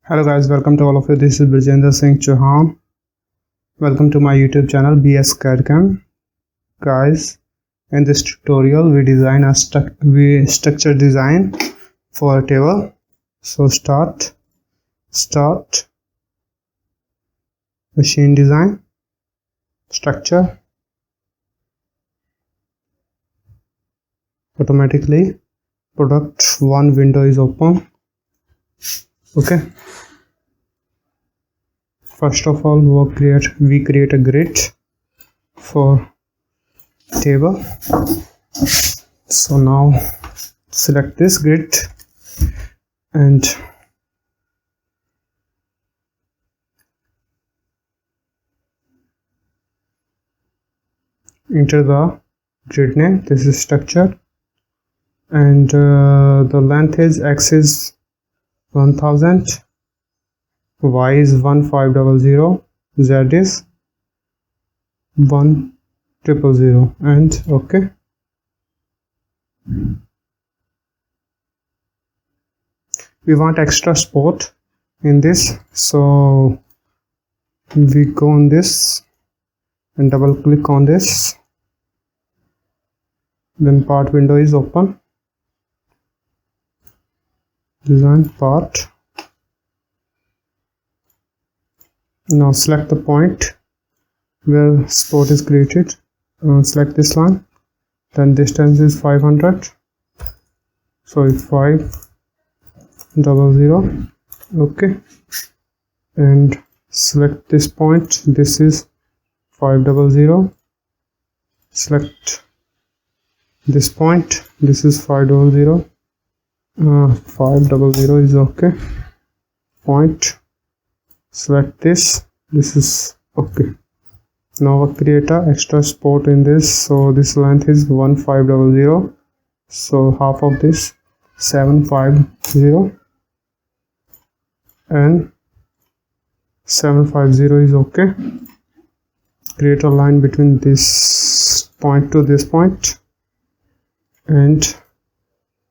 Hello guys, welcome to all of you. This is Brijender Singh. Welcome to my YouTube channel BS CAD. Guys, in this tutorial we design a structure design for a table. So start machine design structure. Automatically product 1 window is open. Okay, first of all we create a grid for table. So now select this grid and enter the grid name. This is structure, and the length is x is 1000, y is 1500, z is 1000, and okay. We want extra support in this, so we go on this and double click on this, then part window is open. Design part. Now select the point where support is created. Select this line, then distance is 500, so 500. Okay, and select this point. This is 500. Select this point. This is 500. 500 is okay. Point. Select this. This is okay. Now I'll create a extra support in this. So this length is 1500. So half of this 750, and 750 is okay. Create a line between this point to this point, and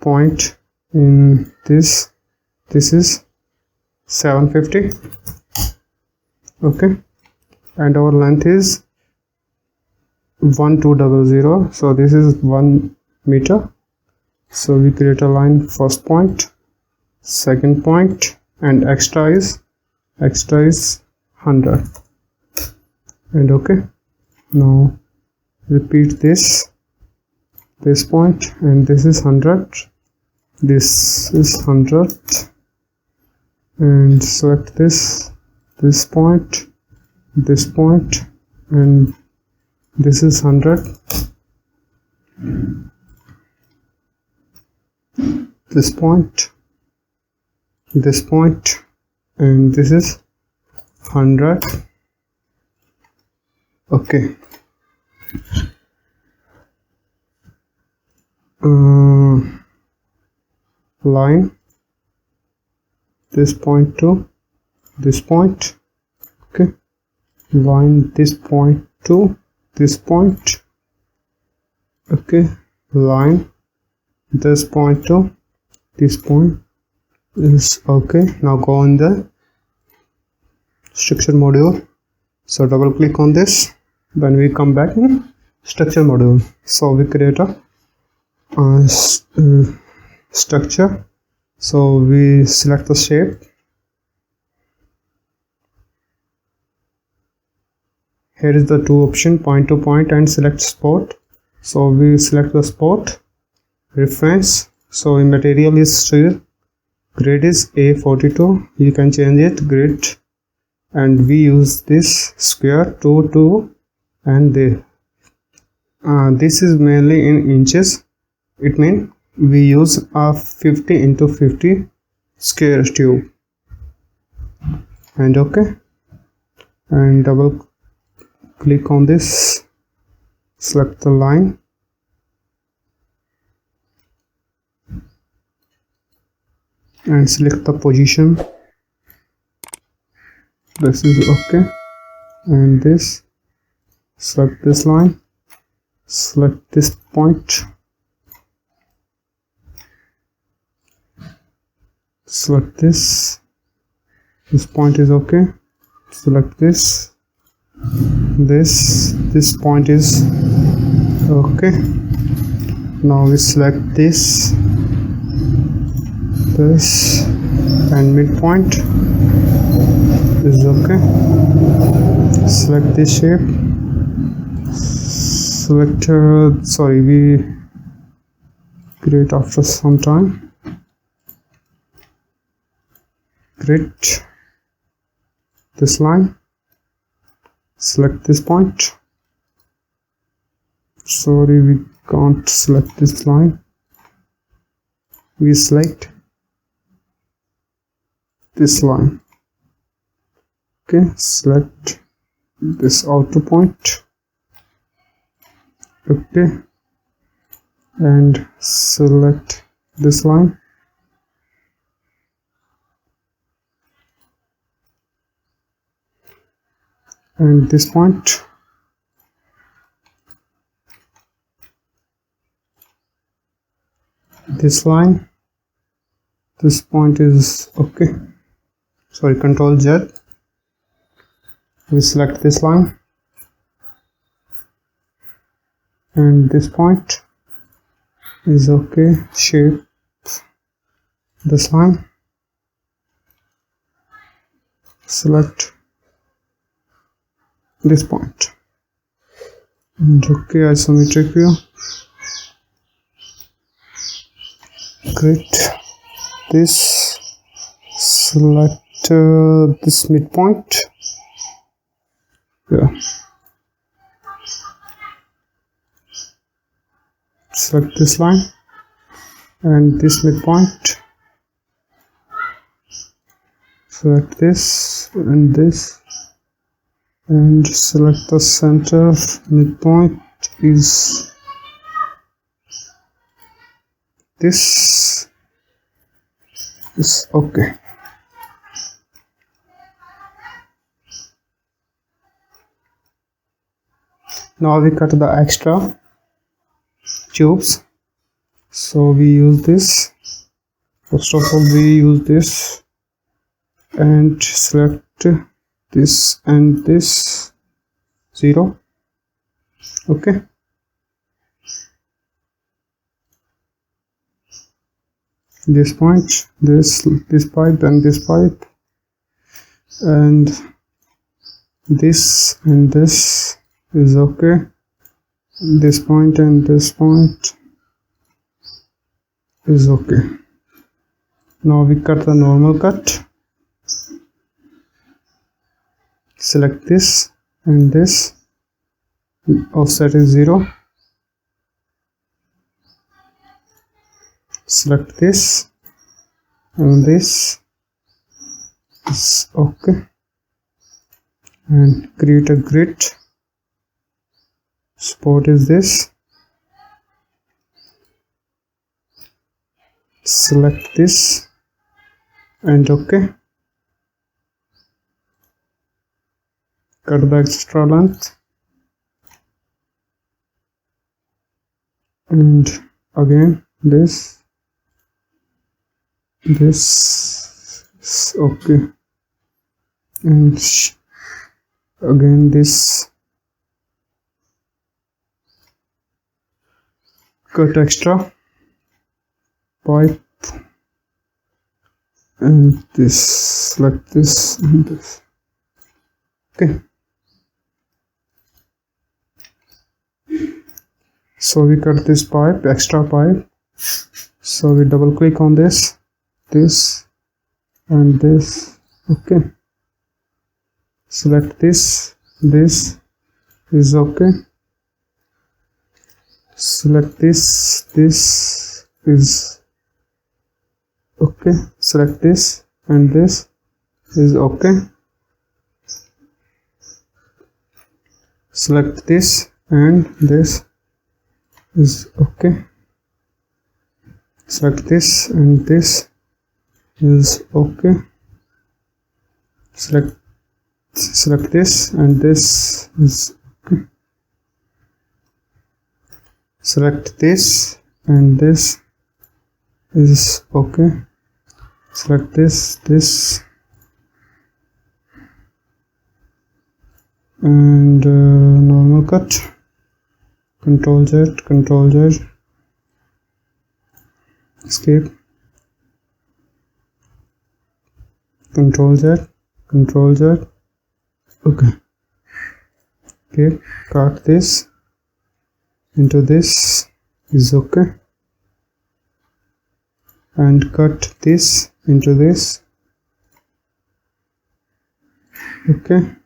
point in this is 750. Okay, and our length is 1200, so this is 1 meter. So we create a line, first point, second point, and extra is 100, and okay. Now repeat this point, and this is 100, this is 100, and select this point, and this is 100, this point, and this is 100. Okay. Line this point to this point. Okay, line this point to this point. Okay, line this point to this point is okay. Now go on the structure module. So double click on this, then we come back in structure module. So we create a structure. So we select the shape. Here is the two option, point to point and select support. So we select the support. Reference, so in material is steel, grade is A42. You can change it, grid, and we use this square 2 and this is mainly in inches. It means we use a 50 into 50 square tube, and okay, and double click on this, select the line, and select the position. This is okay, and this, select this line, select this point, select this, This point is okay. Select this point is okay. Now we select this and midpoint is okay. Select this shape, select we create after some time. Create this line, select this point. Sorry, we can't select this line. We select this line. Okay, select this outer point. Okay, and select this line. And this point. This line. This point is okay. Sorry, Control Z. We select this line. And this point is okay. Shape this line. Select this point. And okay, isometric view. Create this. Select this midpoint. Yeah. Select this line and this midpoint. Select this and this, and select the center. Midpoint is this. Is okay. Now we cut the extra tubes. So we use this. First of all, we use this and select this and this 0. Okay. This point, this pipe and this pipe, and this and this is okay. This point and this point is okay. Now we cut the normal cut. Select this and this. Offset is 0. Select this and this is okay. And create a grid. Support is this. Select this and okay. Cut the extra length and again this is okay, and again this. Cut extra pipe and this. Select this and this. Okay. So we cut this pipe, extra pipe. So we double click on this and this. Okay. Select this is okay. Select this is okay. Select this and this is okay. Select this and this is okay. Select this and this is okay. Select this and this is okay. Select this and this is okay. Select this and normal cut, Control Z, escape, Control Z. Okay, cut this into this is okay, and cut this into this. Okay,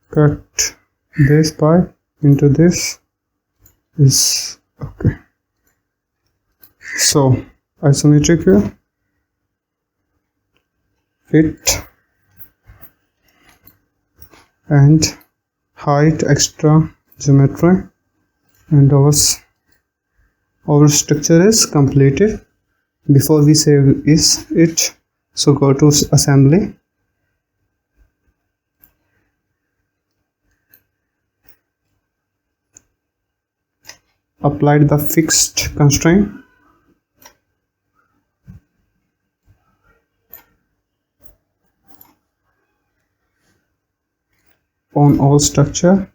cut this pipe into this is okay. So isometric here, fit and height extra geometry, and our structure is completed. Before we save it, so go to assembly, applied the fixed constraint, on all structure,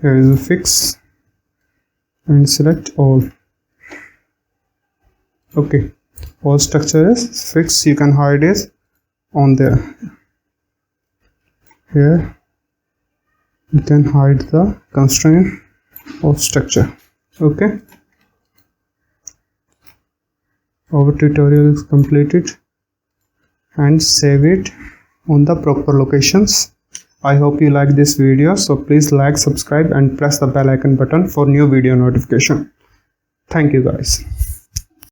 here is a fix, and select all. Okay, all structure is fixed. You can hide it on there. Here you can hide the constraint of structure. Okay, our tutorial is completed, and save it on the proper locations. I hope you like this video, so please like, subscribe and press the bell icon button for new video notification. Thank you guys.